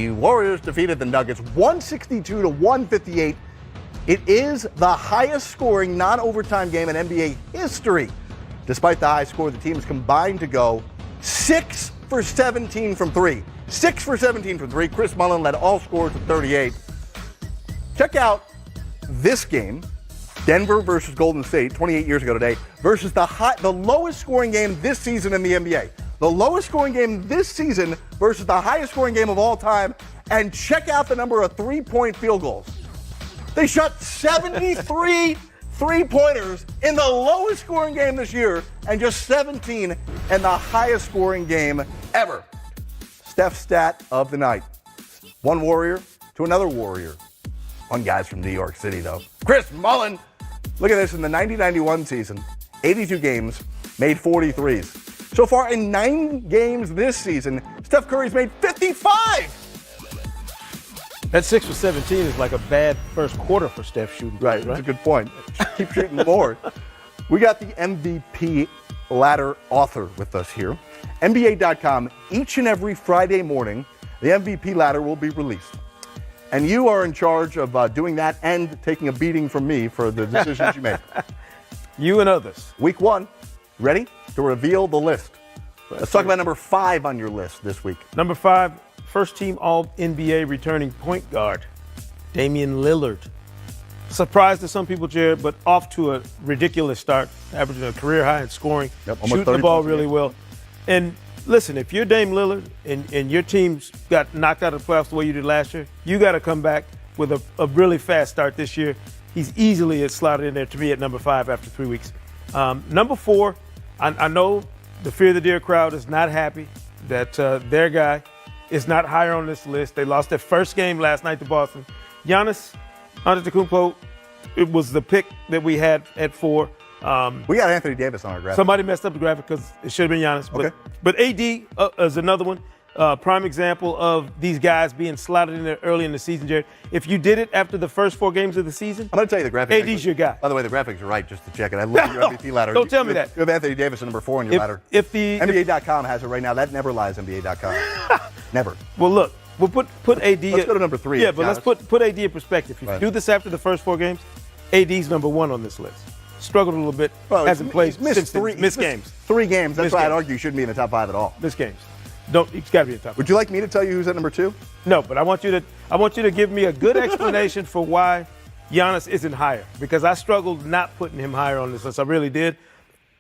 The Warriors defeated the Nuggets 162-158. It is the highest scoring non-overtime game in NBA history. Despite the high score, the teams combined to go 6 for 17 from three. 6 for 17 from three. Chris Mullin led all scorers with 38. Check out this game, Denver versus Golden State, 28 years ago today, versus the lowest scoring game this season in the NBA. The lowest scoring game this season versus the highest scoring game of all time. And check out the number of three-point field goals. They shot 73 three-pointers in the lowest scoring game this year and just 17 in the highest scoring game ever. Steph's stat of the night. One Warrior to another Warrior. One guy's from New York City, though. Chris Mullin. Look at this in the 90-91 season. 82 games, made 43s. So far in 9 games this season, Steph Curry's made 55. That 6 for 17 is like a bad first quarter for Steph shooting. Right, that's a good point. Keep shooting more. We got the MVP ladder author with us here. NBA.com, each and every Friday morning, the MVP ladder will be released. And you are in charge of doing that and taking a beating from me for the decisions you make. You and others. Week 1, ready to reveal the list. Let's talk about number 5 on your list this week. Number 5, first team All-NBA returning point guard, Damian Lillard. Surprised to some people, Jared, but off to a ridiculous start, averaging a career high in scoring, shooting the ball really well. And listen, if you're Dame Lillard and your team's got knocked out of the playoffs the way you did last year, you got to come back with a really fast start this year. He's easily slotted in there to me at number 5 after 3 weeks. Number 4, I know the Fear the Deer crowd is not happy that their guy is not higher on this list. They lost their first game last night to Boston. Giannis Antetokounmpo, it was the pick that we had at 4. We got Anthony Davis on our graphic. Somebody messed up the graphic because it should have been Giannis. But AD is another one. Prime example of these guys being slotted in there early in the season, Jared. If you did it after the first 4 games of the season, I'm going to tell you the graphic. AD's your guy. By the way, the graphics are right, just to check it. I looked at your MVP ladder. Don't tell me that. You have Anthony Davis at number 4 on your ladder. NBA.com has it right now. That never lies, NBA.com. Never. Well, look, we'll put AD. Let's go to number 3. Yeah, but let's put AD in perspective. If you do this after the first 4 games, AD's number 1 on this list. Struggled a little bit. Well, hasn't played missed games. 3 games. That's why I'd argue he shouldn't be in the top 5 at all. Missed games. He's got to be in the top 5. Would you like me to tell you who's at number 2? No, but I want you to give me a good explanation for why Giannis isn't higher, because I struggled not putting him higher on this list. I really did.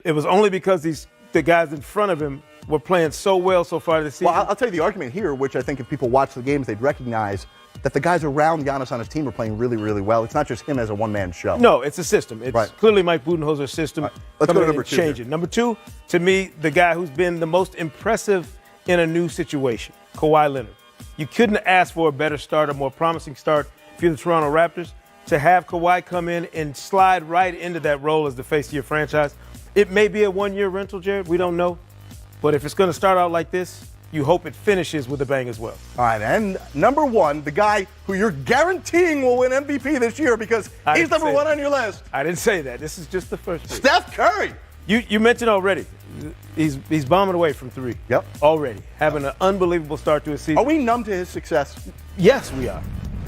It was only because the guys in front of him were playing so well so far this season. Well, I'll tell you the argument here, which I think if people watch the games, they'd recognize that the guys around Giannis on his team are playing really, really well. It's not just him as a one-man show. No, it's a system. It's clearly Mike Budenholzer's system. Let's go to number 2. Changing. Number 2, to me, the guy who's been the most impressive in a new situation, Kawhi Leonard. You couldn't ask for a better start, a more promising start if you're the Toronto Raptors. To have Kawhi come in and slide right into that role as the face of your franchise. It may be a 1-year rental, Jared. We don't know. But if it's going to start out like this, you hope it finishes with a bang as well. All right, and number 1, the guy who you're guaranteeing will win MVP this year because he's number 1 on your list. I didn't say that. This is just the first pick. Steph Curry. You mentioned already. He's bombing away from 3. Yep. Already. Having an unbelievable start to his season. Are we numb to his success? Yes, we are.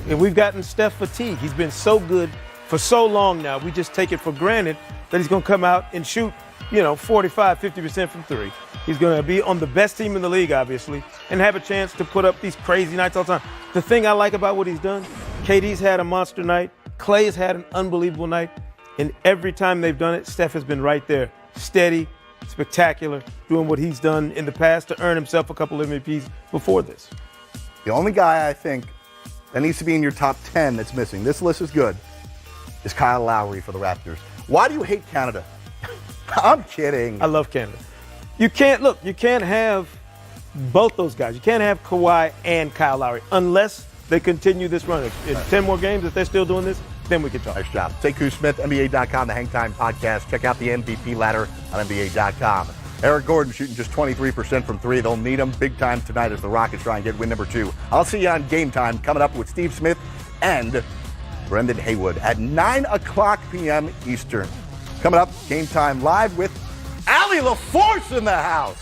And we've gotten Steph fatigue. He's been so good for so long now. We just take it for granted that he's going to come out and shoot, 45, 50% from 3. He's going to be on the best team in the league, obviously, and have a chance to put up these crazy nights all the time. The thing I like about what he's done, KD's had a monster night. Clay has had an unbelievable night. And every time they've done it, Steph has been right there, steady, spectacular, doing what he's done in the past to earn himself a couple of MVPs before this. The only guy I think that needs to be in your top 10 that's missing, this list is good, is Kyle Lowry for the Raptors. Why do you hate Canada? I'm kidding. I love Canada. You can't have both those guys. You can't have Kawhi and Kyle Lowry unless they continue this run. If 10 more games, if they're still doing this, then we can talk. Nice job. Sekou Smith, NBA.com, the Hang Time Podcast. Check out the MVP ladder on NBA.com. Eric Gordon shooting just 23% from 3. They'll need him big time tonight as the Rockets try and get win number 2. I'll see you on Game Time coming up with Steve Smith and Brendan Haywood at 9 o'clock p.m. Eastern. Coming up, Game Time live with Allie LaForce in the house.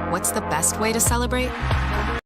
What's the best way to celebrate?